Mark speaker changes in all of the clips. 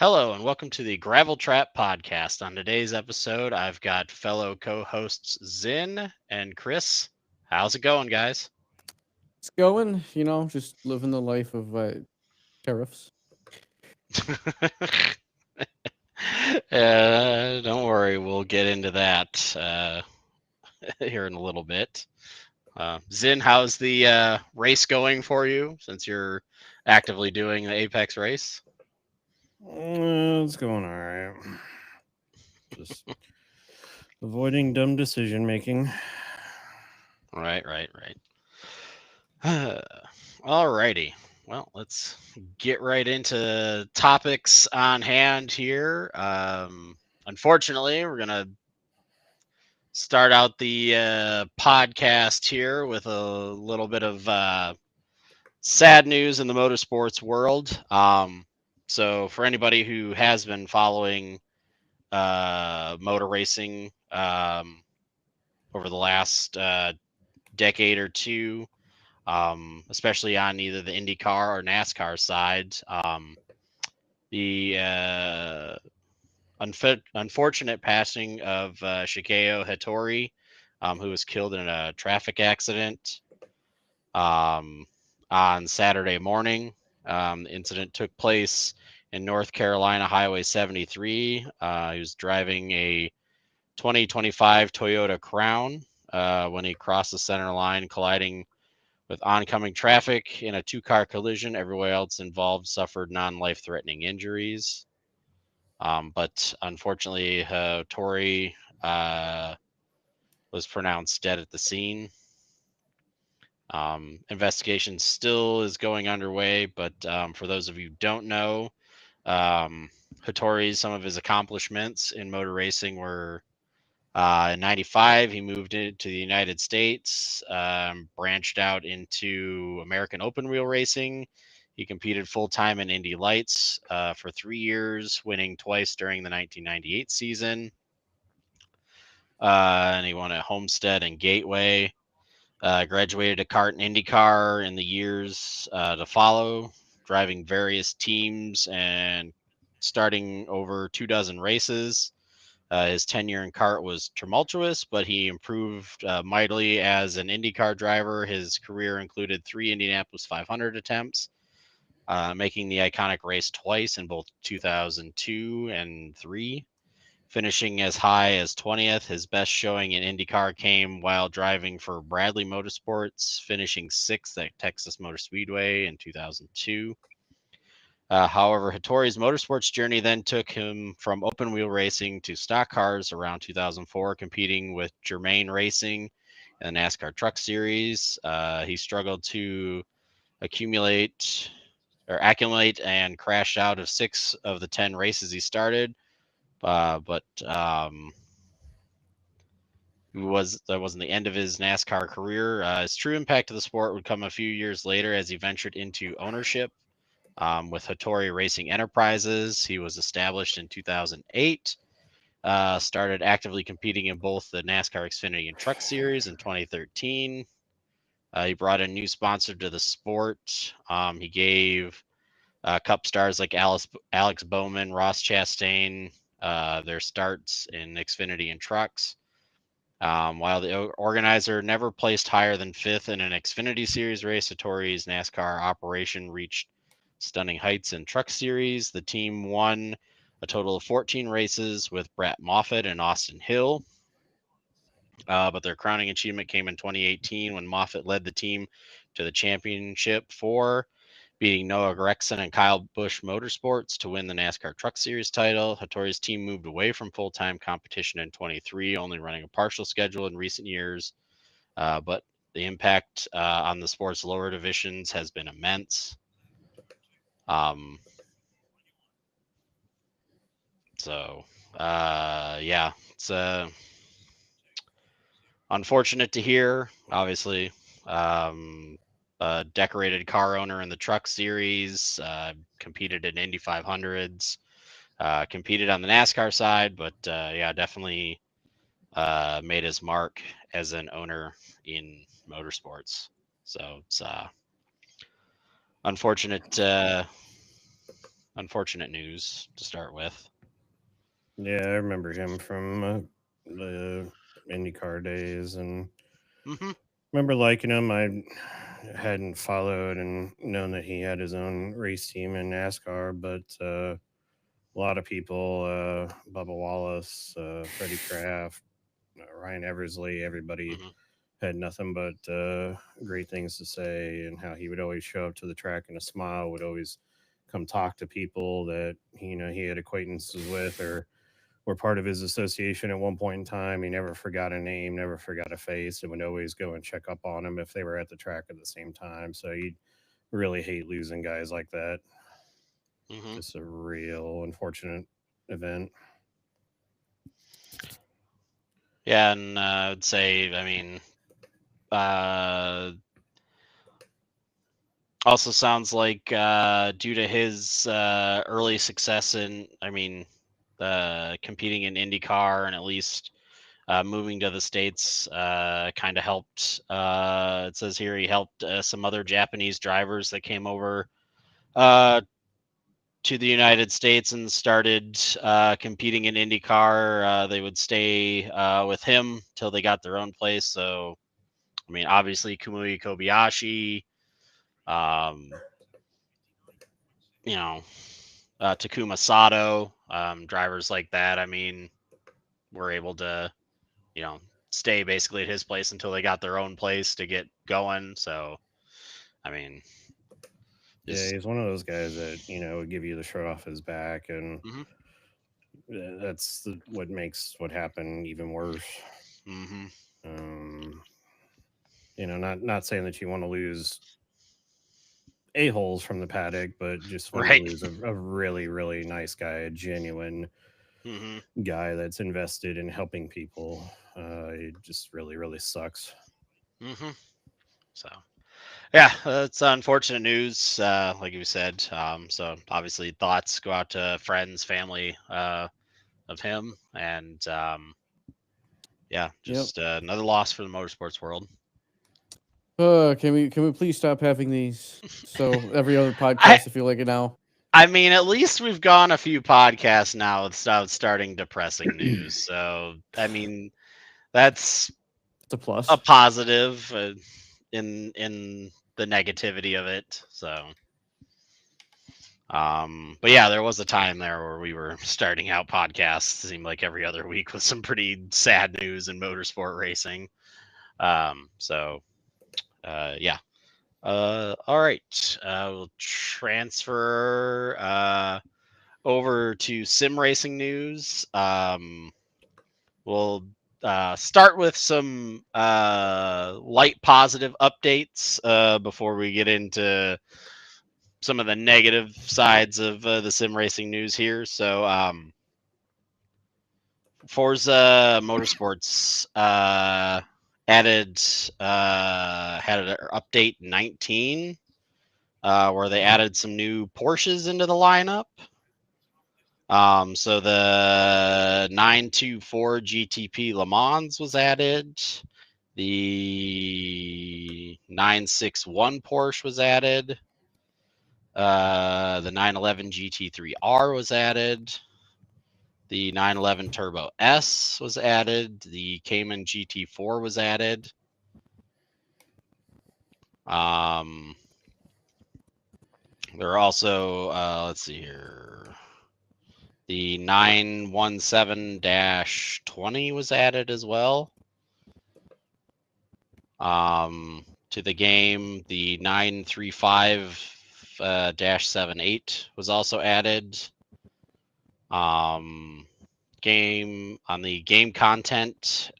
Speaker 1: Hello, and welcome to the Gravel Trap Podcast. On today's episode, I've got fellow co hosts Zin and Chris. How's it going, guys?
Speaker 2: It's going, just living the life of tariffs.
Speaker 1: Don't worry, we'll get into that here in a little bit. Zin, how's the race going for you since you're actively doing the Apex race?
Speaker 2: It's going all right. Just avoiding dumb decision making.
Speaker 1: Right. Alrighty. Well, let's get right into topics on hand here. Unfortunately, we're gonna start out the podcast here with a little bit of sad news in the motorsports world. So, for anybody who has been following motor racing over the last decade or two, especially on either the IndyCar or NASCAR side. The unfortunate passing of Shigeo Hattori, who was killed in a traffic accident um, on Saturday morning. The incident took place in North Carolina Highway 73. He was driving a 2025 Toyota Crown when he crossed the center line, colliding with oncoming traffic in a two-car collision. Everyone else involved suffered non-life-threatening injuries. But unfortunately, Tori was pronounced dead at the scene. Investigation still is going underway, but for those of you who don't know, Hattori's some of his accomplishments in motor racing were in 95, he moved into the United States, branched out into American open wheel racing. He competed full time in Indy Lights for 3 years, winning twice during the 1998 season. And he won at Homestead and Gateway. Graduated to kart and IndyCar in the years to follow, driving various teams and starting over 2 dozen races. His tenure in kart was tumultuous, but he improved mightily as an IndyCar driver. His career included 3 Indianapolis 500 attempts, making the iconic race twice in both 2002 and 3, finishing as high as 20th. His best showing in IndyCar came while driving for Bradley Motorsports, finishing 6th at Texas Motor Speedway in 2002. However, Hattori's motorsports journey then took him from open wheel racing to stock cars around 2004, competing with Germain Racing in the NASCAR Truck Series. He struggled to accumulate accumulate and crashed out of 6 of the 10 races he started. But that wasn't the end of his NASCAR career. His true impact to the sport would come a few years later as he ventured into ownership. With Hattori Racing Enterprises, he was established in 2008. Started actively competing in both the NASCAR Xfinity and Truck Series in 2013. He brought a new sponsor to the sport. He gave Cup stars like Alex Bowman, Ross Chastain their starts in Xfinity and trucks. While the organizer never placed higher than fifth in an Xfinity Series race, Hattori's NASCAR operation reached stunning heights in Truck Series. The team won a total of 14 races with Brett Moffitt and Austin Hill. But their crowning achievement came in 2018 when Moffitt led the team to the championship for beating Noah Gragson and Kyle Busch Motorsports to win the NASCAR Truck Series title. Hattori's team moved away from full-time competition in 23, only running a partial schedule in recent years. But the impact on the sport's lower divisions has been immense. Yeah, it's unfortunate to hear. Obviously, a decorated car owner in the Truck Series, competed in Indy 500s, competed on the NASCAR side, but yeah, definitely made his mark as an owner in motorsports. So it's unfortunate unfortunate news to start with.
Speaker 3: Yeah, I remember him from the IndyCar days, and
Speaker 1: Hmm.
Speaker 3: remember liking him. I hadn't followed and known that he had his own race team in NASCAR, but a lot of people, Bubba Wallace, Freddie Kraft, Ryan Eversley, everybody
Speaker 1: Hmm.
Speaker 3: had nothing but great things to say, and how he would always show up to the track in a smile, would always come talk to people that he had acquaintances with or were part of his association at one point in time. He never forgot a name, never forgot a face, and would always go and check up on him if they were at the track at the same time. So you really hate losing guys like that.
Speaker 1: Hmm.
Speaker 3: Just a real unfortunate event.
Speaker 1: Yeah, and I would say, I mean, uh, also sounds like due to his early success in, I mean, competing in IndyCar and at least moving to the States kind of helped. It says here he helped some other Japanese drivers that came over uh, to the United States and started competing in IndyCar. They would stay with him till they got their own place. So, I mean, obviously Kamui Kobayashi, um, you know, Takuma Sato, drivers like that. I mean, were able to, you know, stay basically at his place until they got their own place to get going. So, I mean,
Speaker 3: Yeah,
Speaker 1: just
Speaker 3: he's one of those guys that would give you the shirt off his back, and
Speaker 1: hmm.
Speaker 3: what makes what happened even worse.
Speaker 1: Hmm.
Speaker 3: Um, not saying that you want to lose a-holes from the paddock, but just when you
Speaker 1: Right.
Speaker 3: lose a really, really nice guy, a genuine
Speaker 1: Hmm.
Speaker 3: guy that's invested in helping people, it just really, really sucks.
Speaker 1: Hmm. So, yeah, it's unfortunate news, like you said. So obviously, thoughts go out to friends, family of him, and yeah,
Speaker 2: Yep.
Speaker 1: just another loss for the motorsports world.
Speaker 2: Can we please stop having these? So every other
Speaker 1: I
Speaker 2: podcast, I feel like it now.
Speaker 1: I mean, at least we've gone a few podcasts now without starting depressing news. So I mean, that's
Speaker 2: It's a
Speaker 1: a
Speaker 2: plus.
Speaker 1: positive in the negativity of it. So. But yeah, there was a time there where we were starting out podcasts, seemed like every other week with some pretty sad news in motorsport racing. So yeah. All right. We'll transfer over to sim racing news. We'll start with some light positive updates before we get into some of the negative sides of the sim racing news here. So, Forza Motorsports added had an update 19 where they added some new Porsches into the lineup. So the 924 GTP Le Mans was added. The 961 Porsche was added. The 911 GT3R was added. The 911 Turbo S was added. The Cayman GT4 was added. Um, there are also, let's see here, the 917 20 was added as well. To the game, the 935 78 was also added. Game on the game content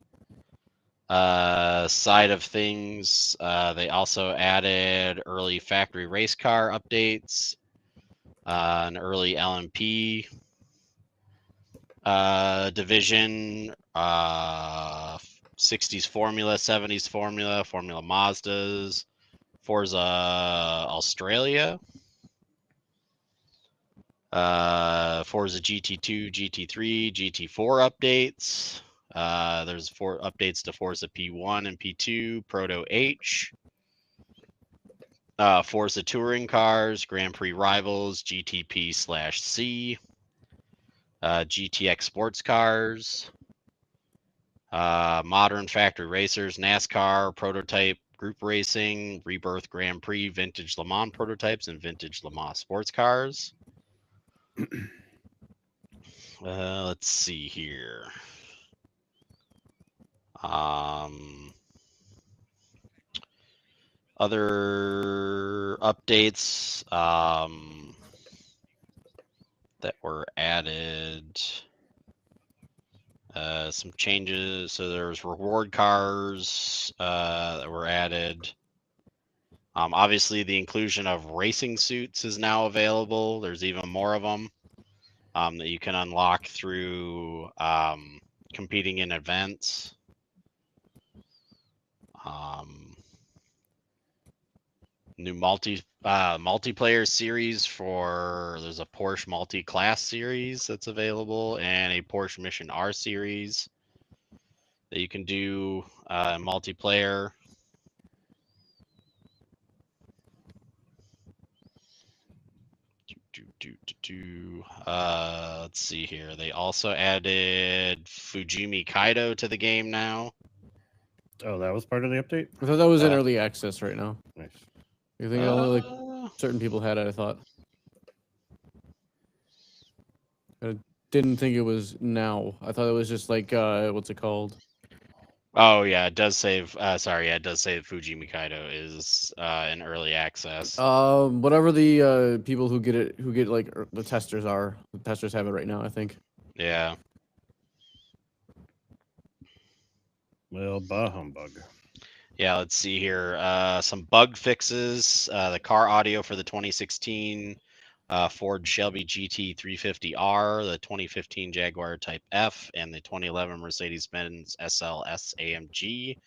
Speaker 1: side of things, they also added early factory race car updates, an early LMP division, 60s Formula, 70s Formula, Formula Mazdas, Forza Australia, Forza GT2, GT3, GT4 updates. There's 4 updates to Forza P1 and P2, Proto H. Forza Touring Cars, Grand Prix Rivals, GTP/C, GTX Sports Cars, Modern Factory Racers, NASCAR, Prototype Group Racing, Rebirth Grand Prix, Vintage Le Mans Prototypes, and Vintage Le Mans Sports Cars. Let's see here. Other updates that were added. Some changes. So there's reward cars that were added. Obviously, the inclusion of racing suits is now available. There's even more of them that you can unlock through competing in events. New multiplayer series for there's a Porsche multi-class series that's available and a Porsche Mission R series that you can do multiplayer. Let's see here. They also added Fujimi Kaido to the game now.
Speaker 3: Oh, that was part of the update?
Speaker 2: I thought that was in early access right now.
Speaker 3: Nice.
Speaker 2: I think only like certain people had it, I thought. I didn't think it was now. I thought it was just like, what's it called?
Speaker 1: Oh yeah, it does say. Sorry, yeah, it does say Fujimi Kaido is in early access.
Speaker 2: Whatever the people who get like the testers are. The testers have it right now, I think.
Speaker 1: Yeah.
Speaker 3: Well, bah humbug.
Speaker 1: Yeah, let's see here. Some bug fixes. The car audio for the 2016 Ford Shelby GT350R, the 2015 Jaguar Type F, and the 2011 Mercedes-Benz SLS AMG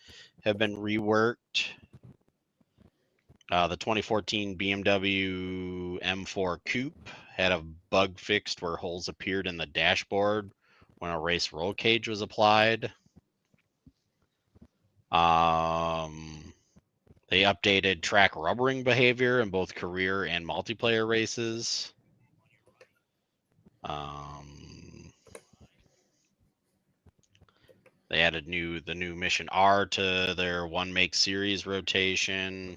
Speaker 1: have been reworked. The 2014 BMW M4 Coupe had a bug fixed where holes appeared in the dashboard when a race roll cage was applied. They updated track rubbering behavior in both career and multiplayer races. They added the new Mission R to their one make series rotation.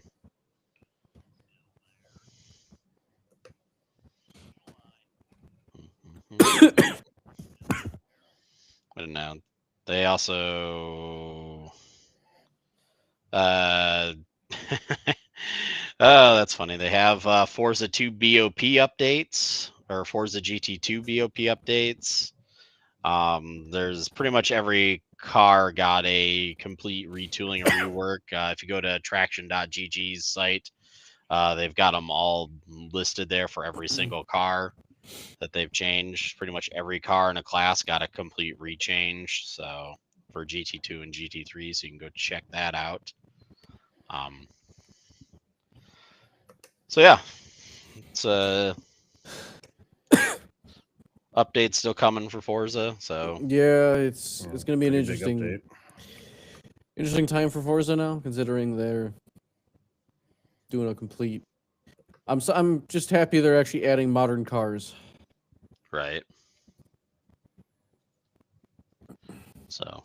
Speaker 1: I don't know. They also oh, that's funny. They have Forza 2 BOP updates or Forza GT2 BOP updates. There's pretty much every car got a complete retooling or rework. If you go to traction.gg's site, they've got them all listed there for every single car that they've changed. Pretty much every car in a class got a complete rechange. So for GT2 and GT3, so you can go check that out. So yeah, it's updates still coming for Forza. So
Speaker 2: yeah, it's gonna be an
Speaker 3: Pretty
Speaker 2: interesting time for Forza now, considering they're doing a complete. I'm just happy they're actually adding modern cars.
Speaker 1: right. So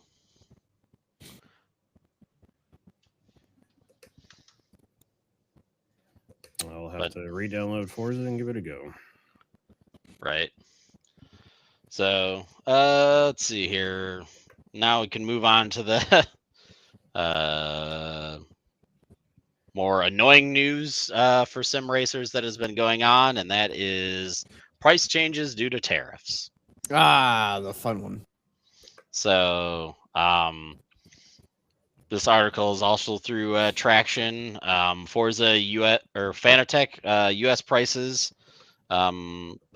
Speaker 3: I'll have to re-download Forza and give it a go.
Speaker 1: right. So let's see here. Now we can move on to the more annoying news for sim racers that has been going on, and that is price changes due to tariffs.
Speaker 2: Ah, the fun one.
Speaker 1: So this article is also through Traction. Forza US or Fanatec US prices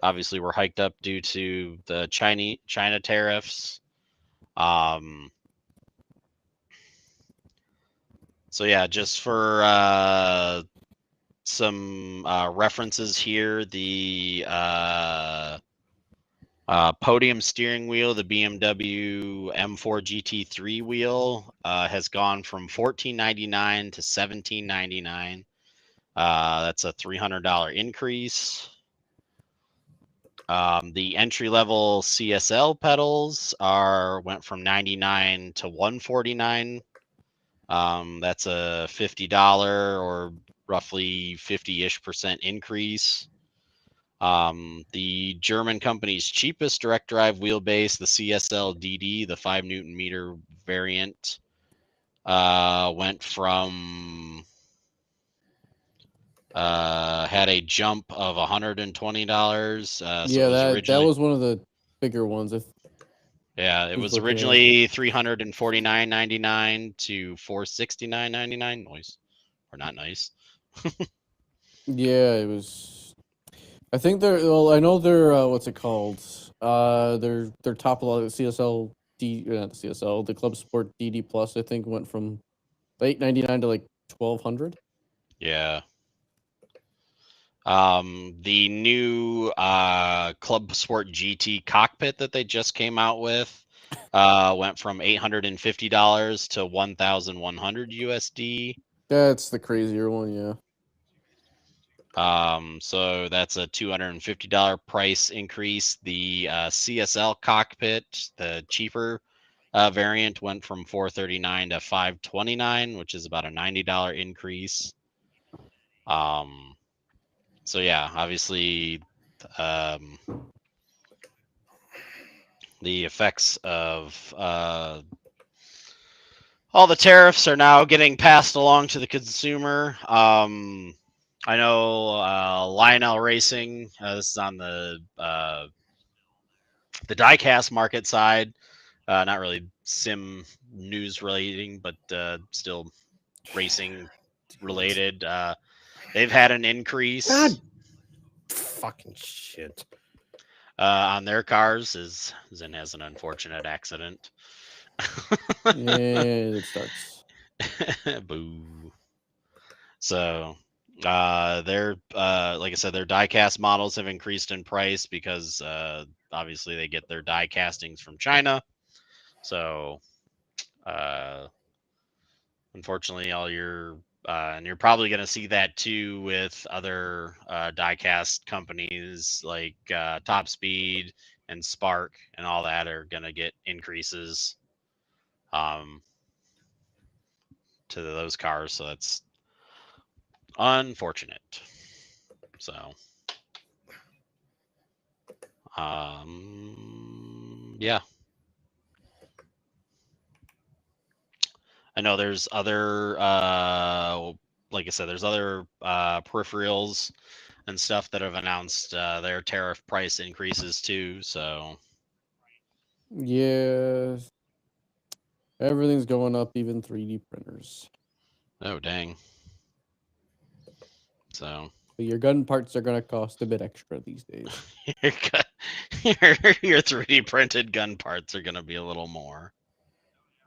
Speaker 1: obviously were hiked up due to the China tariffs. So yeah, just for some references here, the podium steering wheel, the BMW M4 GT3 wheel has gone from $14.99 to $17.99. That's a $300 increase. The entry level CSL pedals went from 99 to 149. That's a $50 or roughly 50-ish% increase. The German company's cheapest direct drive wheelbase, the CSL DD, the 5 Newton meter variant, went from had a jump of $120. So
Speaker 2: yeah,
Speaker 1: it was
Speaker 2: that was one of the bigger ones.
Speaker 1: Yeah, it was
Speaker 2: looking at it.
Speaker 1: originally $349.99 to $469.99. Noise, or not nice.
Speaker 2: Yeah, it was. I think they're. Well, I know they're. What's it called? Their top level CSL not the CSL, the Club Sport DD Plus. I think went from $899 to like $1,200.
Speaker 1: Yeah. The new Club Sport GT cockpit that they just came out with went from $850 to $1,100 USD.
Speaker 2: That's the crazier one, yeah.
Speaker 1: So that's a $250 price increase. The CSL cockpit, the cheaper variant, went from $439 to $529, which is about a $90 increase. So yeah, obviously, the effects of all the tariffs are now getting passed along to the consumer. I know Lionel Racing. This is on the diecast market side. Not really sim news relating, but still racing related. They've had an increase.
Speaker 3: God, fucking shit.
Speaker 1: On their cars. Zin has an unfortunate accident.
Speaker 2: Yeah, it starts.
Speaker 1: Boo. So their like I said, their diecast models have increased in price because obviously they get their die castings from China. So unfortunately, all your and you're probably going to see that too with other diecast companies like Top Speed and Spark and all that are going to get increases to those cars. So that's unfortunate. So yeah. I know there's other like I said, there's other peripherals and stuff that have announced their tariff price increases too. So
Speaker 2: Yeah. Everything's going up, even 3D printers.
Speaker 1: oh dang. So
Speaker 2: But your gun parts are gonna cost a bit extra these days.
Speaker 1: your 3D printed gun parts are gonna be a little more.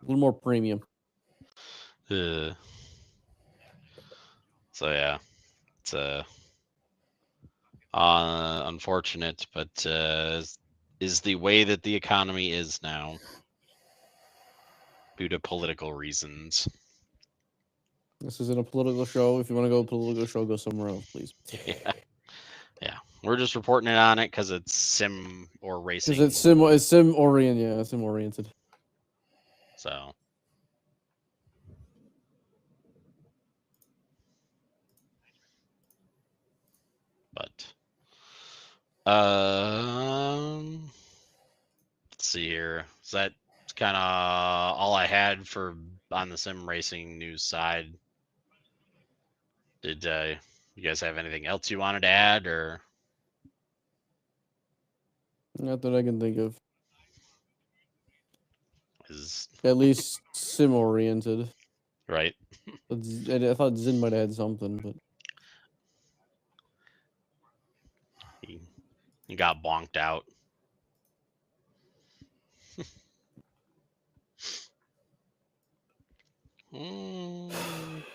Speaker 2: A little more premium.
Speaker 1: So yeah, it's unfortunate, but is the way that the economy is now due to political reasons.
Speaker 2: This isn't a political show. If you want to go to a political show, go somewhere else, please.
Speaker 1: Yeah. We're just reporting it on it because it's sim or racing.
Speaker 2: Because it's sim oriented, yeah, sim oriented.
Speaker 1: So but let's see here. Is that kind of all I had for on the sim racing news side? Did you guys have anything else you wanted to add, or
Speaker 2: Not that I can think of.
Speaker 1: is
Speaker 2: At least sim oriented.
Speaker 1: right?
Speaker 2: I thought Zin might have had something, but
Speaker 1: He got bonked out.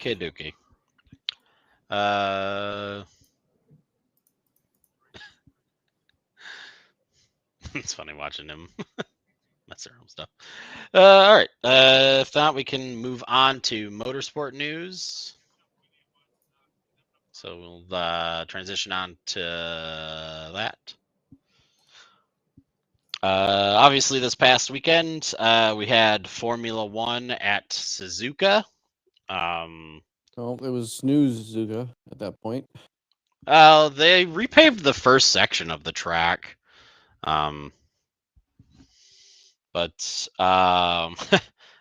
Speaker 1: Kiduki. It's funny watching him mess around with stuff. All right. If not, we can move on to motorsport news. So we'll transition on to that. Obviously, this past weekend, we had Formula One at Suzuka.
Speaker 2: Well, it was Snooze Suzuka at that point.
Speaker 1: They repaved the first section of the track. But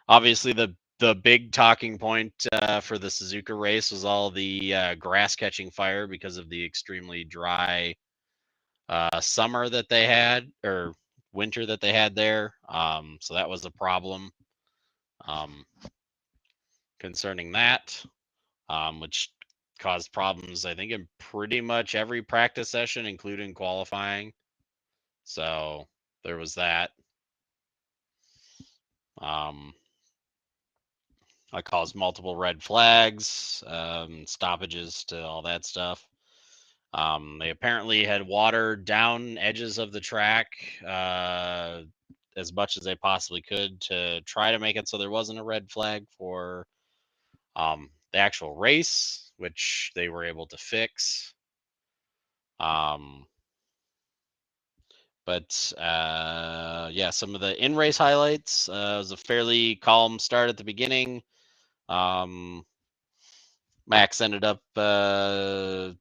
Speaker 1: obviously the big talking point for the Suzuka race was all the grass catching fire because of the extremely dry summer that they had, or winter that they had there. So that was a problem concerning that, which caused problems, I think, in pretty much every practice session, including qualifying. So there was that. I caused multiple red flags, stoppages to all that stuff. They apparently had watered down edges of the track as much as they possibly could to try to make it so there wasn't a red flag for the actual race, which they were able to fix. But yeah, some of the in-race highlights. It was a fairly calm start at the beginning. Max ended up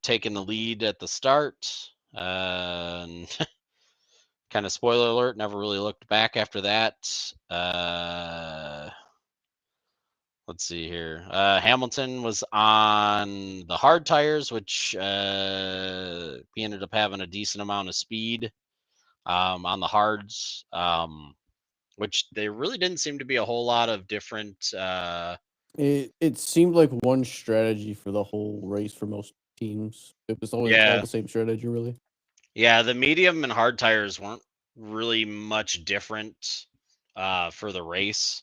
Speaker 1: taking the lead at the start. And kind of spoiler alert, never really looked back after that. Let's see here. Hamilton was on the hard tires, which he ended up having a decent amount of speed on the hards, which there really didn't seem to be a whole lot of different.
Speaker 2: It seemed like one strategy for the whole race for most teams. It was always all the same strategy, really.
Speaker 1: Yeah, the medium and hard tires weren't really much different for the race.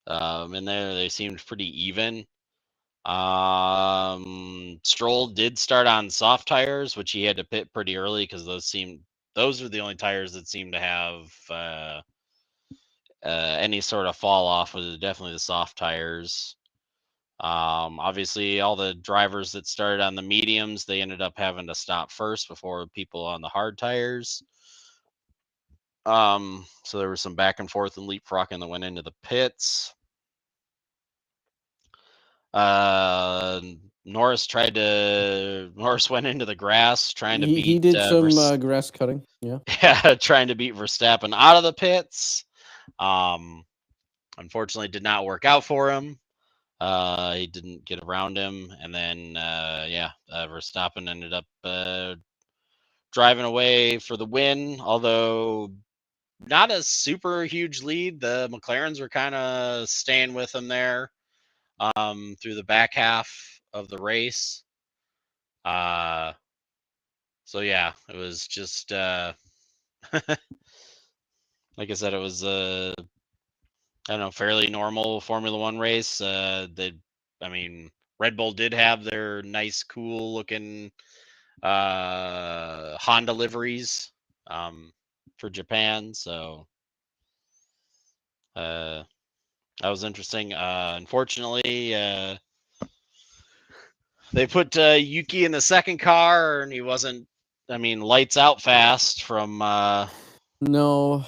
Speaker 1: In there, they seemed pretty even. Stroll did start on soft tires, which he had to pit pretty early because those were the only tires that seemed to have any sort of fall off. Was definitely the soft tires. Obviously, all the drivers that started on the mediums, they ended up having to stop first before people on the hard tires. So there was some back and forth and leapfrogging that went into the pits. Norris went into the grass trying to beat.
Speaker 2: He did some grass cutting. Yeah.
Speaker 1: Yeah, trying to beat Verstappen out of the pits. Unfortunately, did not work out for him. He didn't get around him, and then Verstappen ended up driving away for the win. Although not a super huge lead, the McLarens were kind of staying with him there through the back half of the race. So yeah, it was just like I said, it was I don't know, fairly normal Formula One race. Red Bull did have their nice, cool looking Honda liveries for Japan, so that was interesting. Unfortunately, they put Yuki in the second car, and he wasn't. Lights out fast from.
Speaker 2: No.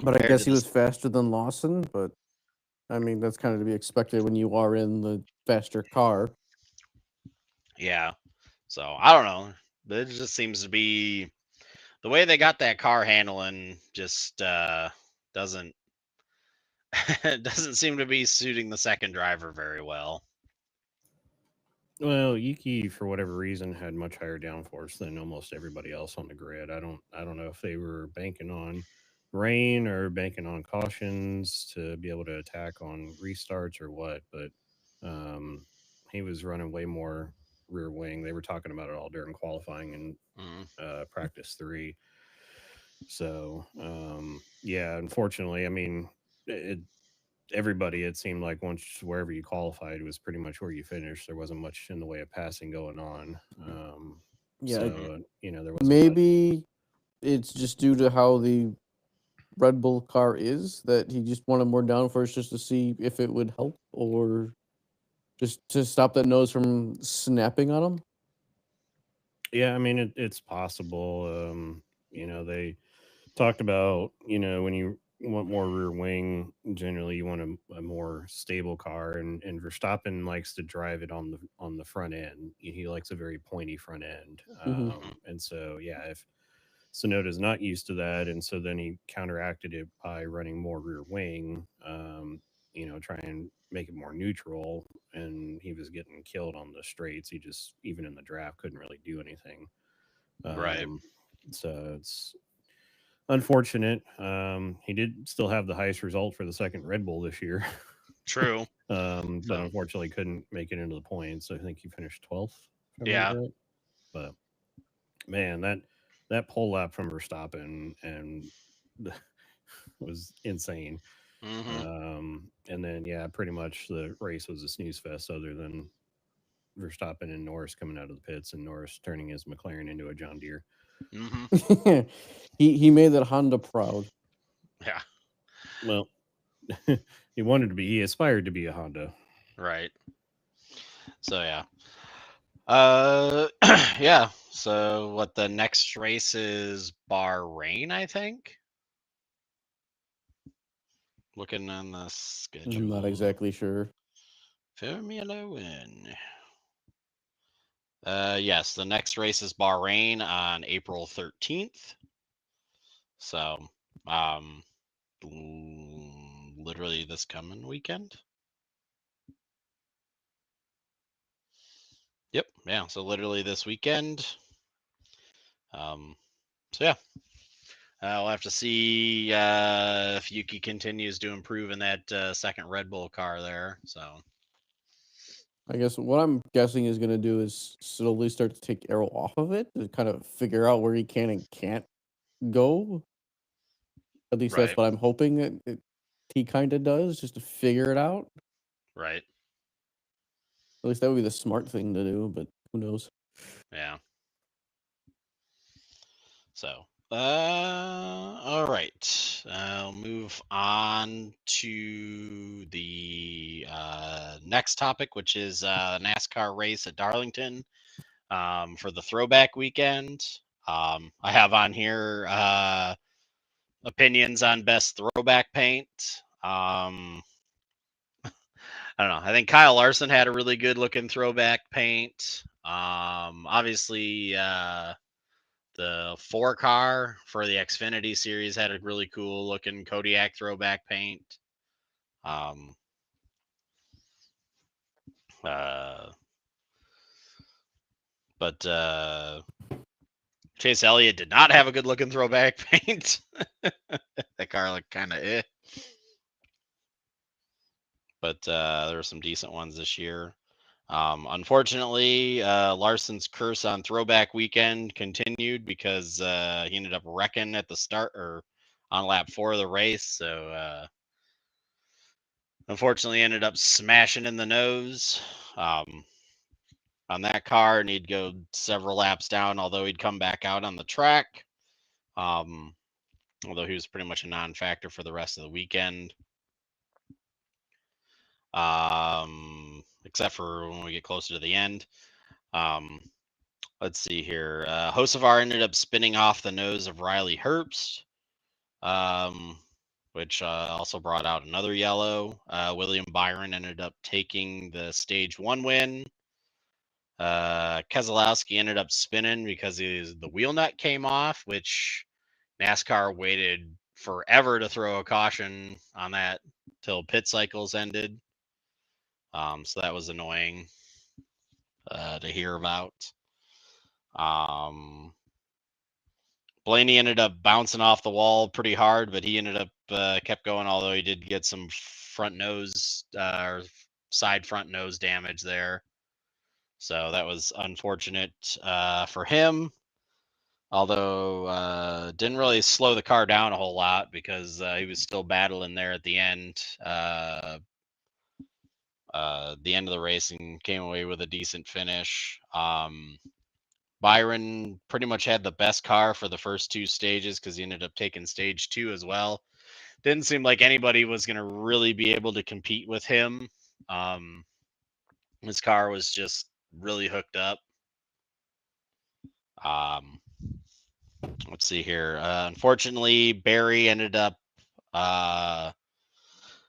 Speaker 2: But I guess he
Speaker 1: to
Speaker 2: was faster than Lawson, but that's kind of to be expected when you are in the faster car.
Speaker 1: Yeah. So I don't know. It just seems to be the way they got that car handling just doesn't doesn't seem to be suiting the second driver very well.
Speaker 3: Well, Yuki, for whatever reason, had much higher downforce than almost everybody else on the grid. I don't know if they were banking on rain or banking on cautions to be able to attack on restarts or what, but he was running way more rear wing. They were talking about it all during qualifying and practice 3. So yeah, unfortunately, everybody, it seemed like once wherever you qualified was pretty much where you finished. There wasn't much in the way of passing going on. There was
Speaker 2: maybe it's just due to how the Red Bull car is that he just wanted more downforce just to see if it would help, or just to stop that nose from snapping on him.
Speaker 3: Yeah, I mean it's possible. They talked about when you want more rear wing, generally you want a more stable car, and Verstappen likes to drive it on the front end. He likes a very pointy front end,
Speaker 2: Hmm.
Speaker 3: and so yeah, if Sonoda's not used to that, and so then he counteracted it by running more rear wing, try and make it more neutral, and he was getting killed on the straights. He just, even in the draft, couldn't really do anything.
Speaker 1: Right.
Speaker 3: Um, so it's unfortunate. He did still have the highest result for the second Red Bull this year,
Speaker 1: True.
Speaker 3: but
Speaker 1: So,
Speaker 3: unfortunately couldn't make it into the points. I think he finished 12th. If I
Speaker 1: yeah.
Speaker 3: remember right. But man, that pole lap from Verstappen and was insane.
Speaker 1: Hmm.
Speaker 3: And then yeah, pretty much the race was a snooze fest, other than Verstappen and Norris coming out of the pits and Norris turning his McLaren into a John Deere.
Speaker 1: Hmm.
Speaker 2: he made that Honda proud.
Speaker 1: Yeah.
Speaker 3: Well, he aspired to be a Honda.
Speaker 1: Right. So yeah. Yeah. So what the next race is Bahrain, I think. Looking on the schedule.
Speaker 2: I'm not exactly sure.
Speaker 1: Formula One. Yes, the next race is Bahrain on April 13th. So, literally this coming weekend. Yep. Yeah. So literally this weekend. So yeah. We'll have to see if Yuki continues to improve in that second Red Bull car there. So,
Speaker 2: I guess what I'm guessing is going to do is slowly start to take Arrow off of it to kind of figure out where he can and can't go. At least that's
Speaker 1: right,
Speaker 2: what I'm hoping he kind of does, just to figure it out.
Speaker 1: right.
Speaker 2: At least that would be the smart thing to do, but who knows?
Speaker 1: Yeah. So, all right. I'll move on to the next topic, which is NASCAR race at Darlington for the throwback weekend. I have on here opinions on best throwback paint. I don't know. I think Kyle Larson had a really good looking throwback paint. Obviously, the 4 car for the Xfinity series had a really cool looking Kodiak throwback paint. Um, uh, but Chase Elliott did not have a good looking throwback paint. That car looked kind of eh. But there were some decent ones this year. Unfortunately, Larson's curse on throwback weekend continued because he ended up wrecking at the start or on lap 4 of the race. So unfortunately ended up smashing in the nose on that car, and he'd go several laps down, although he'd come back out on the track. Although he was pretty much a non-factor for the rest of the weekend. Except for when we get closer to the end. Let's see here. Hocevar ended up spinning off the nose of Riley Herbst, which also brought out another yellow. William Byron ended up taking the stage 1 win. Keselowski ended up spinning because the wheel nut came off, which NASCAR waited forever to throw a caution on that till pit cycles ended. So that was annoying to hear about. Blaney ended up bouncing off the wall pretty hard, but he ended up kept going, although he did get some front nose or side front nose damage there. So that was unfortunate for him. Although didn't really slow the car down a whole lot because he was still battling there at the end. The end of the race and came away with a decent finish. Byron pretty much had the best car for the first 2 stages because he ended up taking stage 2 as well. Didn't seem like anybody was going to really be able to compete with him. His car was just really hooked up. Let's see here. Unfortunately, Barry ended up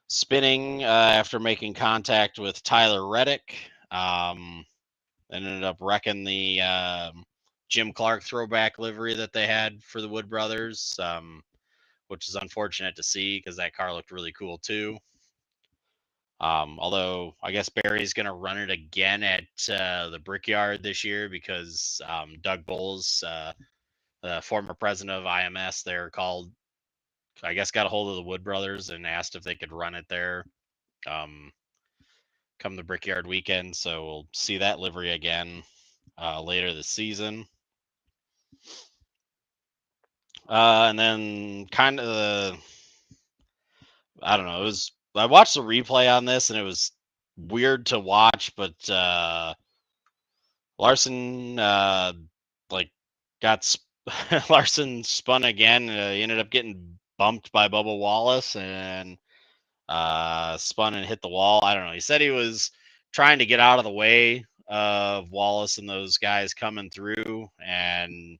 Speaker 1: spinning after making contact with Tyler Reddick. Ended up wrecking the Jim Clark throwback livery that they had for the Wood Brothers, which is unfortunate to see because that car looked really cool too. Although I guess Barry's going to run it again at the Brickyard this year because Doug Bowles, the former president of IMS, there called, I guess, got a hold of the Wood Brothers and asked if they could run it there come the Brickyard weekend. So we'll see that livery again later this season. And then kind of, I don't know, I watched the replay on this and it was weird to watch, but Larson got Larson spun again. He ended up getting bumped by Bubba Wallace and spun and hit the wall. I don't know. He said he was trying to get out of the way of Wallace and those guys coming through and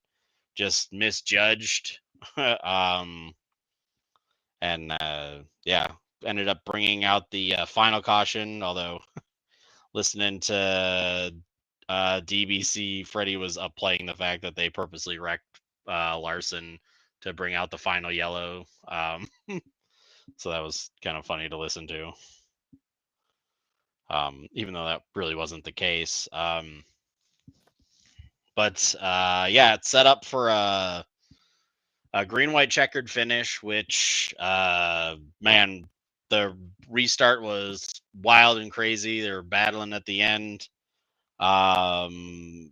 Speaker 1: just misjudged. Ended up bringing out the final caution. Although listening to DBC, Freddie was upplaying the fact that they purposely wrecked Larson to bring out the final yellow. So that was kind of funny to listen to. Even though that really wasn't the case. But it's set up for a green-white checkered finish, which, man, the restart was wild and crazy. They were battling at the end. And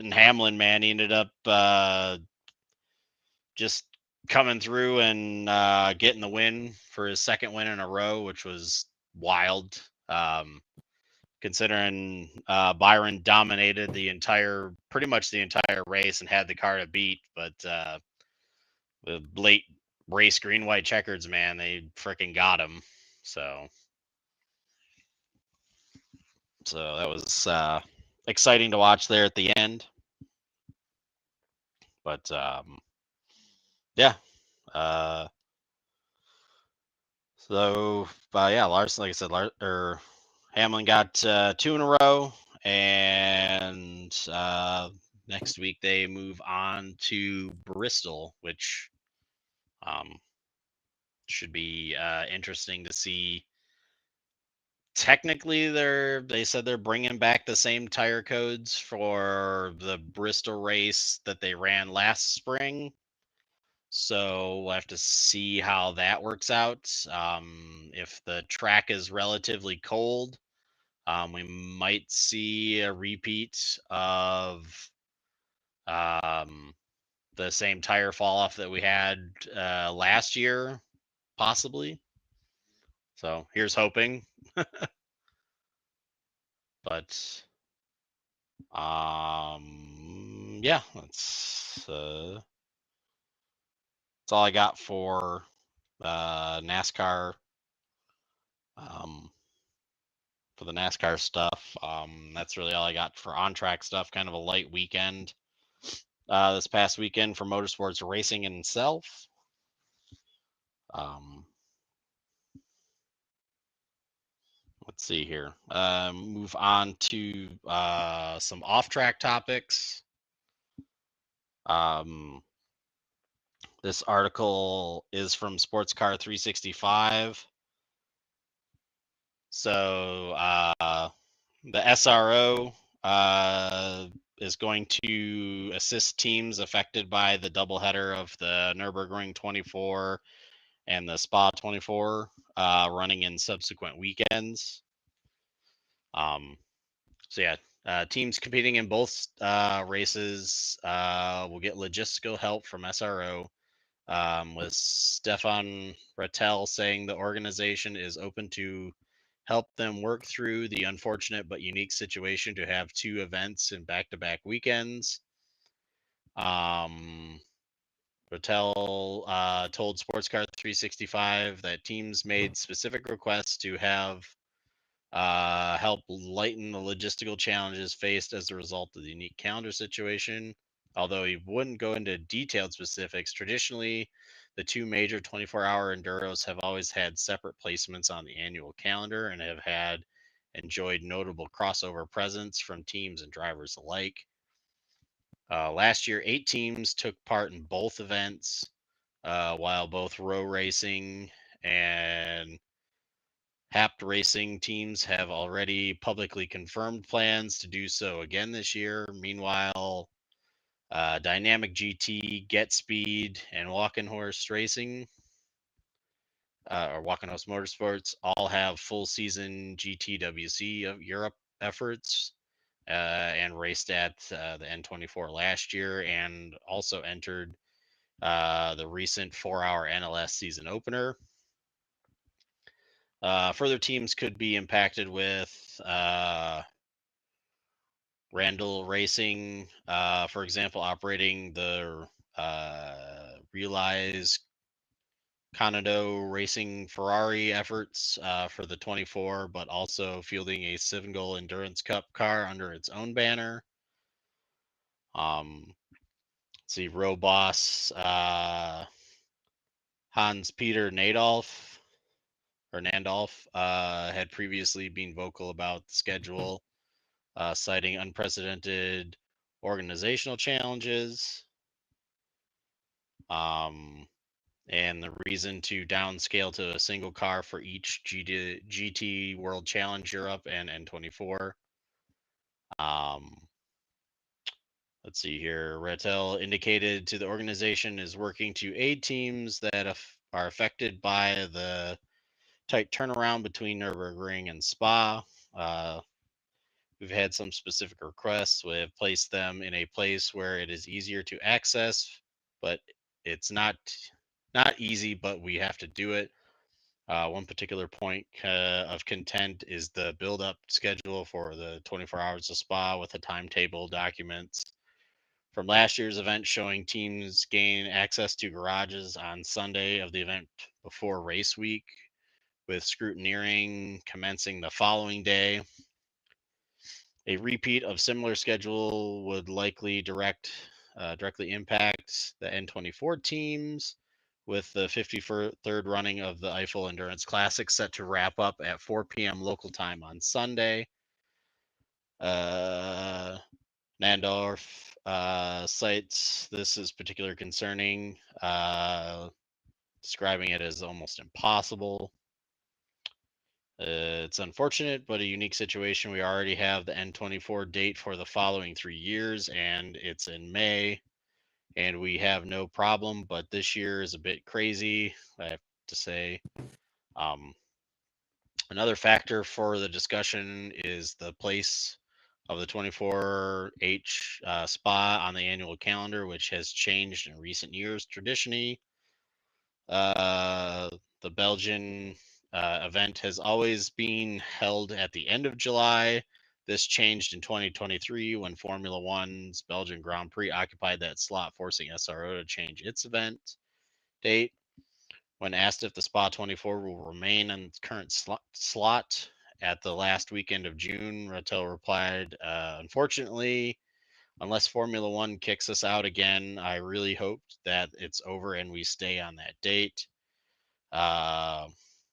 Speaker 1: Hamlin, man, he ended up just coming through and getting the win for his second win in a row, which was wild. Considering Byron dominated pretty much the entire race and had the car to beat, but the late race green white checkers, man, they freaking got him. So that was exciting to watch there at the end. But Larson, like I said, Hamlin got 2 in a row, and next week they move on to Bristol, which should be interesting to see. Technically, they said they're bringing back the same tire codes for the Bristol race that they ran last spring. So we'll have to see how that works out. If the track is relatively cold, we might see a repeat of the same tire fall off that we had last year, possibly. So here's hoping. But that's all I got for NASCAR. For the NASCAR stuff, that's really all I got for on-track stuff. Kind of a light weekend this past weekend for motorsports racing in itself. Let's see here. Move on to some off-track topics. This article is from Sports Car 365. So the SRO is going to assist teams affected by the doubleheader of the Nürburgring 24 and the Spa 24 running in subsequent weekends. Teams competing in both races will get logistical help from SRO, with Stefan Rattel saying the organization is open to help them work through the unfortunate but unique situation to have 2 events in back-to-back weekends. Rattel told Sports Car 365 that teams made specific requests to have help lighten the logistical challenges faced as a result of the unique calendar situation. Although he wouldn't go into detailed specifics, traditionally, the two major 24-hour enduros have always had separate placements on the annual calendar and have had enjoyed notable crossover presence from teams and drivers alike. Last year, 8 teams took part in both events, while both row racing and Hapt racing teams have already publicly confirmed plans to do so again this year. Meanwhile, Dynamic GT, Get Speed, and Walking Horse Racing, or Walking Horse Motorsports, all have full season GTWC of Europe efforts, and raced at the N24 last year, and also entered the recent 4-hour NLS season opener. Further teams could be impacted with Randall Racing, for example, operating the Realize Conado Racing Ferrari efforts for the 24, but also fielding a 7-goal Endurance Cup car under its own banner. Let's see, Roboss, Hans Peter Nadolf or Nandolf had previously been vocal about the schedule, citing unprecedented organizational challenges. And the reason to downscale to a single car for each GT World Challenge Europe and N24. Let's see here. Rattel indicated to the organization is working to aid teams that are affected by the tight turnaround between Nürburgring and Spa. We've had some specific requests. We have placed them in a place where it is easier to access, but it's not easy, but we have to do it. One particular point of content is the build-up schedule for the 24 hours of Spa with a timetable documents from last year's event showing teams gain access to garages on Sunday of the event before race week, with scrutineering commencing the following day. A repeat of similar schedule would likely directly impact the N24 teams, with the 53rd running of the Eifel Endurance Classic set to wrap up at 4 p.m. local time on Sunday. Nandorf cites this is particularly concerning, describing it as almost impossible. It's unfortunate, but a unique situation. We already have the N24 date for the following 3 years, and it's in May, and we have no problem. But this year is a bit crazy, I have to say. Another factor for the discussion is the place of the 24H Spa on the annual calendar, which has changed in recent years. Traditionally, the Belgian event has always been held at the end of July. This changed in 2023 when Formula One's Belgian Grand Prix occupied that slot, forcing SRO to change its event date. When asked if the Spa 24 will remain in its current slot at the last weekend of June, Rattel replied, unfortunately, unless Formula One kicks us out again, I really hoped that it's over and we stay on that date.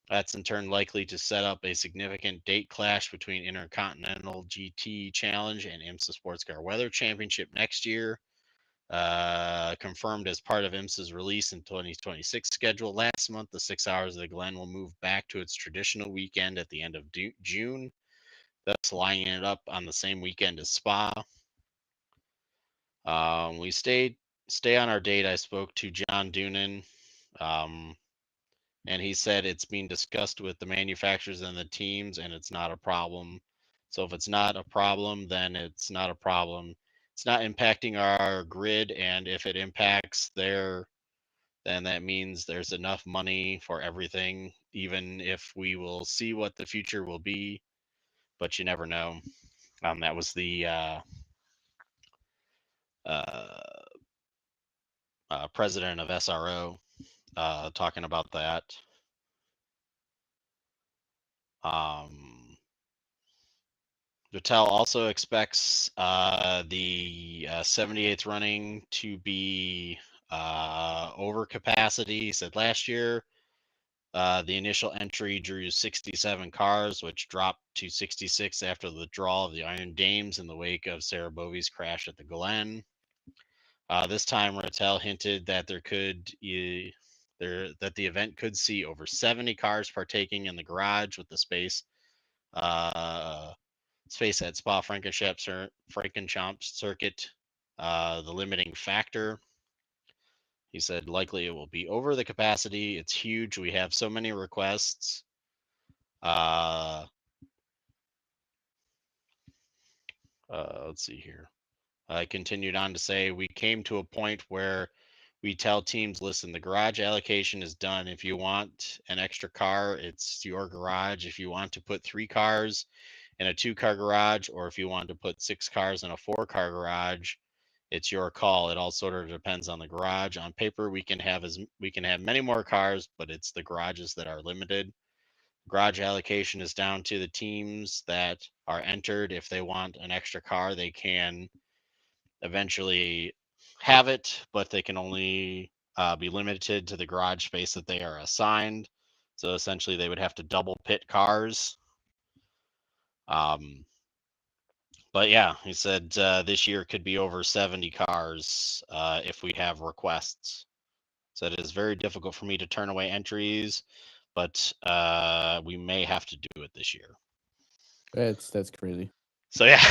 Speaker 1: That's in turn likely to set up a significant date clash between Intercontinental GT Challenge and IMSA Sports Car Weather Championship next year. Confirmed as part of IMSA's release in 2026 schedule last month, the 6 hours of the Glen will move back to its traditional weekend at the end of June, thus lining it up on the same weekend as Spa. We stay on our date. I spoke to John Doonan, and he said it's being discussed with the manufacturers and the teams, and it's not a problem. So if it's not a problem, then it's not a problem. It's not impacting our grid, and if it impacts then that means there's enough money for everything, even if we will see what the future will be, but you never know. That was the president of SRO talking about that. Vettel also expects the 78th running to be over capacity. He said last year the initial entry drew 67 cars, which dropped to 66 after the withdrawal of the Iron Dames in the wake of Sarah Bovey's crash at the Glen. This time, Vettel hinted that that the event could see over 70 cars partaking in the garage, with the space at Spa-Francorchamps circuit the limiting factor. He said likely it will be over the capacity. It's huge. We have so many requests. Let's see here. I continued on to say, we came to a point where we tell teams, listen, the garage allocation is done. If you want an extra car, it's your garage. If you want to put 3 cars in a 2-car garage, or if you want to put 6 cars in a 4-car garage, it's your call. It all sort of depends on the garage. On paper, we can have many more cars, but it's the garages that are limited. Garage allocation is down to the teams that are entered. If they want an extra car, they can eventually have it, but they can only be limited to the garage space that they are assigned. So essentially, they would have to double pit cars. But yeah, he said this year could be over 70 cars if we have requests. Said it is very difficult for me to turn away entries, but we may have to do it this year.
Speaker 2: That's crazy.
Speaker 1: So yeah,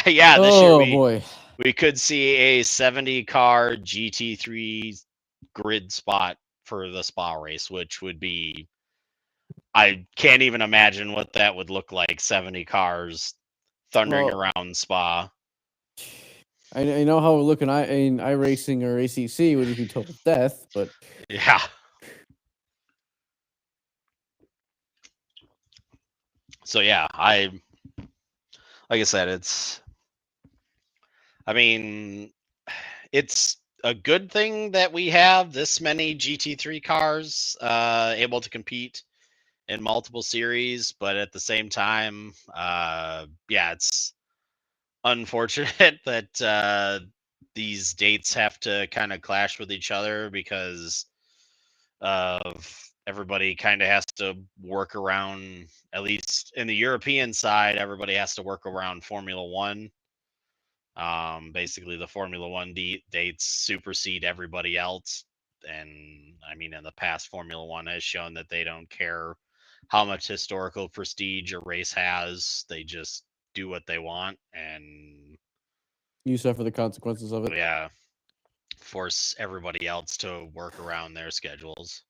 Speaker 1: yeah, this
Speaker 2: Oh
Speaker 1: year
Speaker 2: boy.
Speaker 1: we could see a 70-car GT3 grid spot for the Spa race, which would be, I can't even imagine what that would look like. 70 cars thundering
Speaker 2: Well,
Speaker 1: around Spa.
Speaker 2: I know how we're looking in iRacing or ACC would be total death, but
Speaker 1: Yeah. So yeah, like I said, it's a good thing that we have this many GT3 cars able to compete in multiple series, but at the same time, yeah, it's unfortunate that these dates have to kind of clash with each other because of everybody kind of has to work around, at least in the European side, everybody has to work around Formula One. Basically, the Formula One dates supersede everybody else. And I mean, in the past, Formula One has shown that they don't care how much historical prestige a race has. They just do what they want. And
Speaker 2: you suffer the consequences of it.
Speaker 1: yeah, force everybody else to work around their schedules.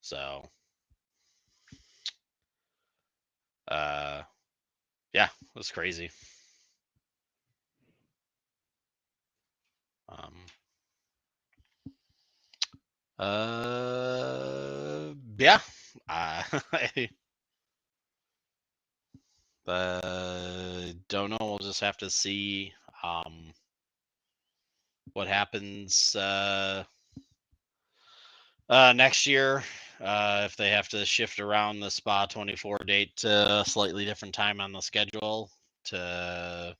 Speaker 1: So, yeah, it was crazy. Yeah, don't know. We'll just have to see what happens next year. If they have to shift around the Spa 24 date to a slightly different time on the schedule to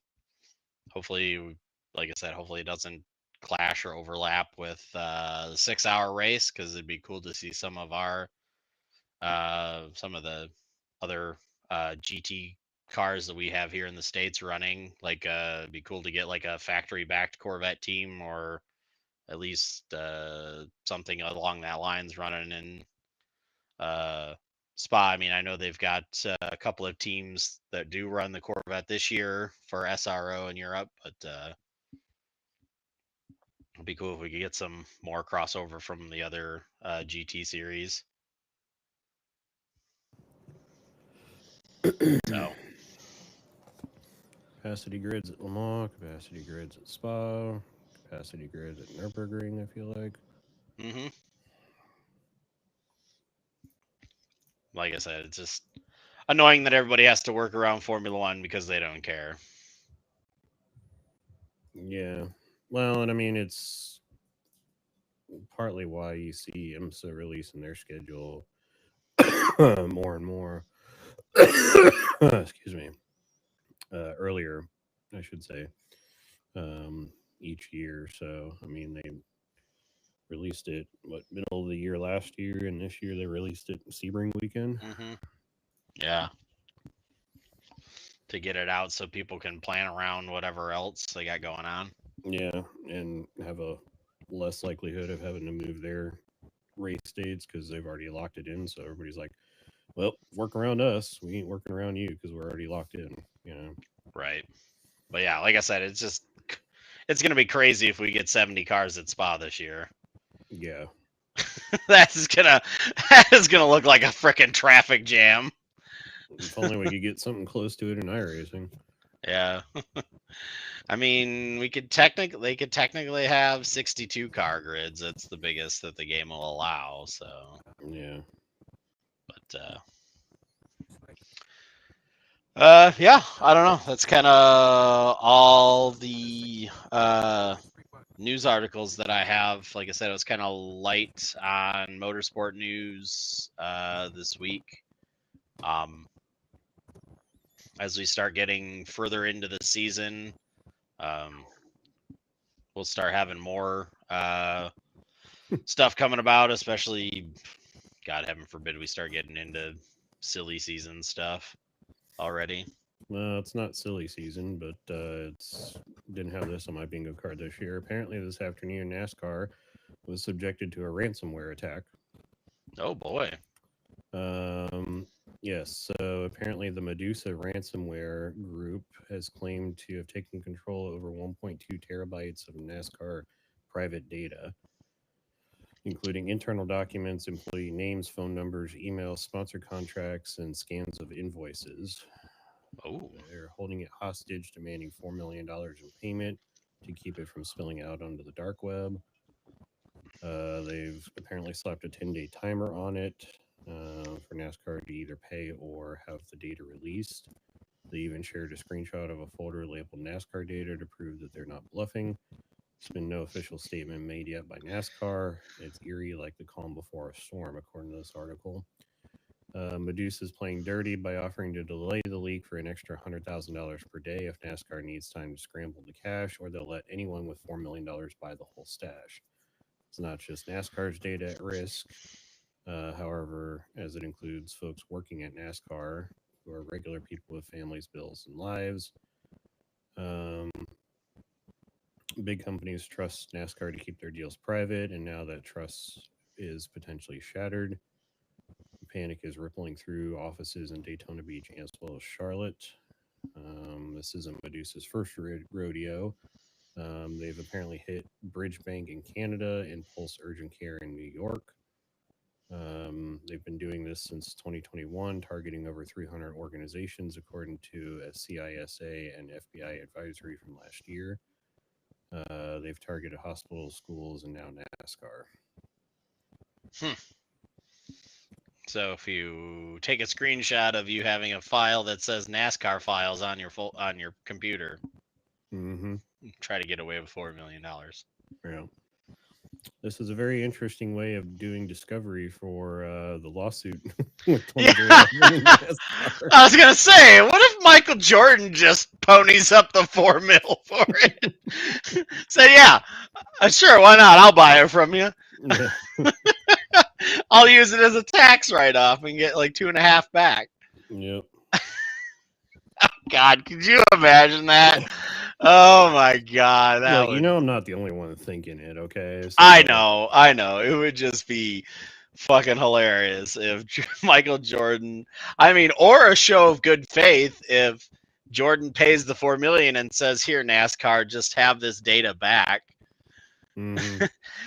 Speaker 1: hopefully, like I said, hopefully it doesn't clash or overlap with the 6-hour race, because it'd be cool to see some of the other GT cars that we have here in the States running. Like it'd be cool to get like a factory backed Corvette team, or at least something along that lines running in Spa. I mean, I know they've got a couple of teams that do run the Corvette this year for SRO in Europe, but it'd be cool if we could get some more crossover from the other GT series. So
Speaker 3: Capacity grids at Le Mans, capacity grids at Spa, capacity grids at Nürburgring, I feel like.
Speaker 1: Like I said, it's just annoying that everybody has to work around Formula One because they don't care.
Speaker 3: Yeah. Well, and I mean, it's partly why you see IMSA releasing their schedule more and more. excuse me, earlier, I should say, each year. So, I mean, they released it, middle of the year last year, and this year they released it Sebring weekend.
Speaker 1: Yeah. To get it out so people can plan around whatever else they got going on.
Speaker 3: Yeah, and have a less likelihood of having to move their race dates because they've already locked it in. So everybody's like, well, work around us. We ain't working around you because we're already locked in, you know?
Speaker 1: Right. But yeah, like I said, it's going to be crazy if we get 70 cars at Spa this year.
Speaker 3: Yeah.
Speaker 1: that is going to look like a freaking traffic jam.
Speaker 3: If only we could get something close to it in iRacing.
Speaker 1: Yeah. I mean, they could technically have 62 car grids. That's the biggest that the game will allow. So,
Speaker 3: yeah.
Speaker 1: But, yeah, I don't know. That's kind of all the news articles that I have. Like I said, it was kind of light on motorsport news this week. As we start getting further into the season, we'll start having more stuff coming about, especially, God heaven forbid, we start getting into silly season stuff already.
Speaker 3: It's not silly season, but it's didn't have this on my bingo card this year. Apparently, this afternoon, NASCAR was subjected to a ransomware attack.
Speaker 1: Oh boy.
Speaker 3: Yes. So apparently, the Medusa ransomware group has claimed to have taken control over 1.2 terabytes of NASCAR private data, including internal documents, employee names, phone numbers, emails, sponsor contracts, and scans of invoices.
Speaker 1: Oh.
Speaker 3: They're holding it hostage, demanding $4 million in payment to keep it from spilling out onto the dark web. They've apparently slapped a 10-day timer on it for NASCAR to either pay or have the data released. They even shared a screenshot of a folder labeled NASCAR data to prove that they're not bluffing. There's been no official statement made yet by NASCAR. It's eerie like the calm before a storm, according to this article. Medusa is playing dirty by offering to delay the leak for an extra $100,000 per day if NASCAR needs time to scramble the cash, or they'll let anyone with $4 million buy the whole stash. It's not just NASCAR's data at risk, however, as it includes folks working at NASCAR who are regular people with families, bills, and lives. Big companies trust NASCAR to keep their deals private, and now that trust is potentially shattered, panic is rippling through offices in Daytona Beach as well as Charlotte. This isn't Medusa's first rodeo. They've apparently hit Bridgebank in Canada and Pulse Urgent Care in New York. They've been doing this since 2021, targeting over 300 organizations, according to a CISA and FBI advisory from last year. They've targeted hospitals, schools, and now NASCAR.
Speaker 1: So if you take a screenshot of you having a file that says NASCAR files on your computer, try to get away with $4 million.
Speaker 3: Yeah. This is a very interesting way of doing discovery for the lawsuit.
Speaker 1: I was gonna say, what if Michael Jordan just ponies up the $4 million for it? Say, yeah, sure, why not? I'll buy it from you.
Speaker 3: Yeah.
Speaker 1: I'll use it as a tax write-off and get like 2.5 back.
Speaker 3: Yep.
Speaker 1: God, could you imagine that? Oh my God!
Speaker 3: Look, you know I'm not the only one thinking it. Okay. So,
Speaker 1: I know. It would just be fucking hilarious if Michael Jordan. I mean, or a show of good faith if Jordan pays the $4 million and says, "Here, NASCAR, just have this data back."
Speaker 3: Mm-hmm.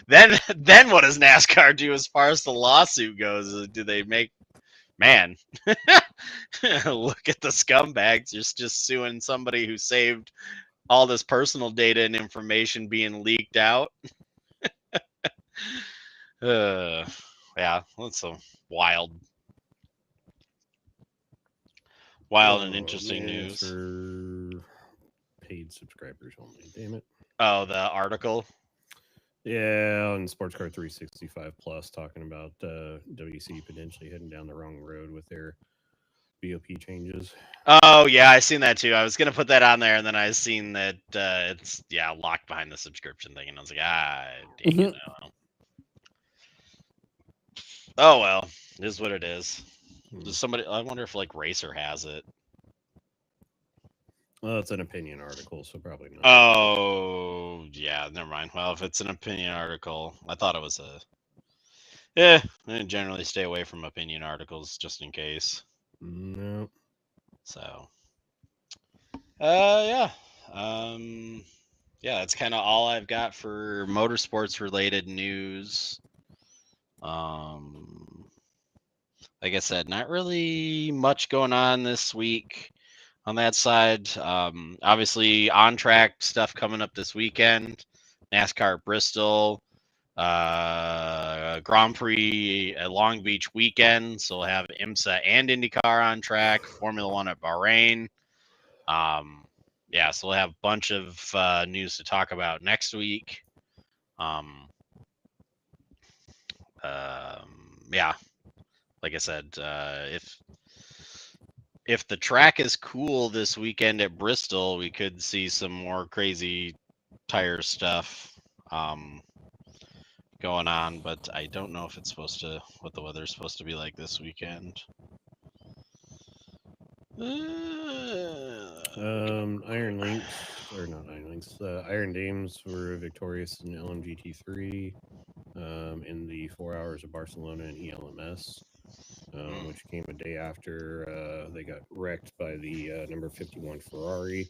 Speaker 1: Then what does NASCAR do as far as the lawsuit goes? Do they make? Man, look at the scumbags just suing somebody who saved all this personal data and information being leaked out. Yeah, that's a wild and interesting news.
Speaker 3: For paid subscribers only. Damn it.
Speaker 1: Oh, the article.
Speaker 3: Yeah, on Sports Car 365 Plus, talking about WC potentially heading down the wrong road with their BOP changes.
Speaker 1: Oh yeah, I seen that too. I was gonna put that on there, and then I seen that it's locked behind the subscription thing, and I was like, dang it. Oh well, it is what it is. Does somebody? I wonder if like Racer has it.
Speaker 3: Well, it's an opinion article, so probably not.
Speaker 1: Oh yeah, never mind. Well, if it's an opinion article, I thought it was a. I generally stay away from opinion articles just in case.
Speaker 3: No.
Speaker 1: So, yeah. Yeah, that's kind of all I've got for motorsports related news. Like I said, not really much going on this week on that side. Obviously, on track stuff coming up this weekend. NASCAR at Bristol, Grand Prix at Long Beach weekend. So we'll have IMSA and IndyCar on track. Formula One at Bahrain. So we'll have a bunch of news to talk about next week. Like I said, if the track is cool this weekend at Bristol, we could see some more crazy tire stuff going on, but I don't know if it's what the weather's supposed to be like this weekend.
Speaker 3: Iron Dames were victorious in LMGT3 in the 4 hours of Barcelona and ELMS, which came a day after they got wrecked by the number 51 Ferrari.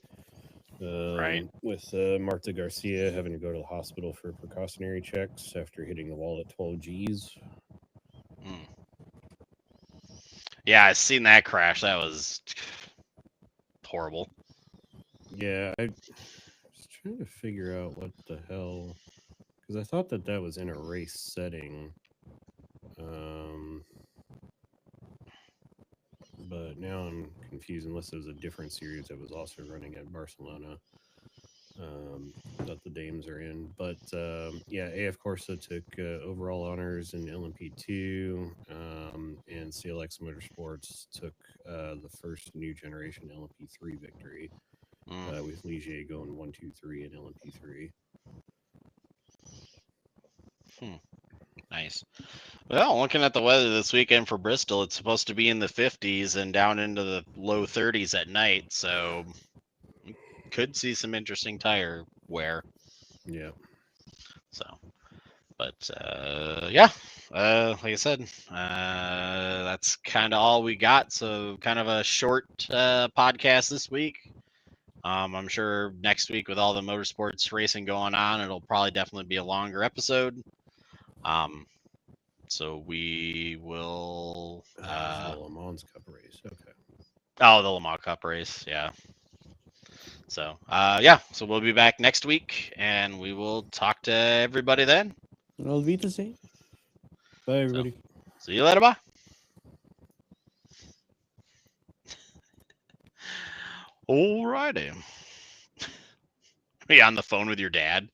Speaker 1: Right.
Speaker 3: With Marta Garcia having to go to the hospital for precautionary checks after hitting the wall at 12 Gs.
Speaker 1: Yeah, I seen that crash. That was horrible.
Speaker 3: Yeah, I was trying to figure out what the hell, because I thought that was in a race setting. But now I'm confused unless it was a different series that was also running at Barcelona that the Dames are in. But AF Corsa took overall honors in LMP2, and CLX Motorsports took the first new generation LMP3 victory, with Ligier going 1, 2, 3 in LMP3.
Speaker 1: Nice. Well, looking at the weather this weekend for Bristol, it's supposed to be in the 50s and down into the low 30s at night. So could see some interesting tire wear.
Speaker 3: Yeah.
Speaker 1: So, but like I said, that's kind of all we got. So kind of a short podcast this week. I'm sure next week with all the motorsports racing going on, it'll probably definitely be a longer episode. So we will.
Speaker 3: The Le Mans Cup race. Okay.
Speaker 1: Oh, the Le Mans Cup race. Yeah. So, so we'll be back next week, and we will talk to everybody then.
Speaker 2: I'll be the same.
Speaker 3: Bye, everybody.
Speaker 1: So, see you later. Bye. Alrighty. Are you on the phone with your dad?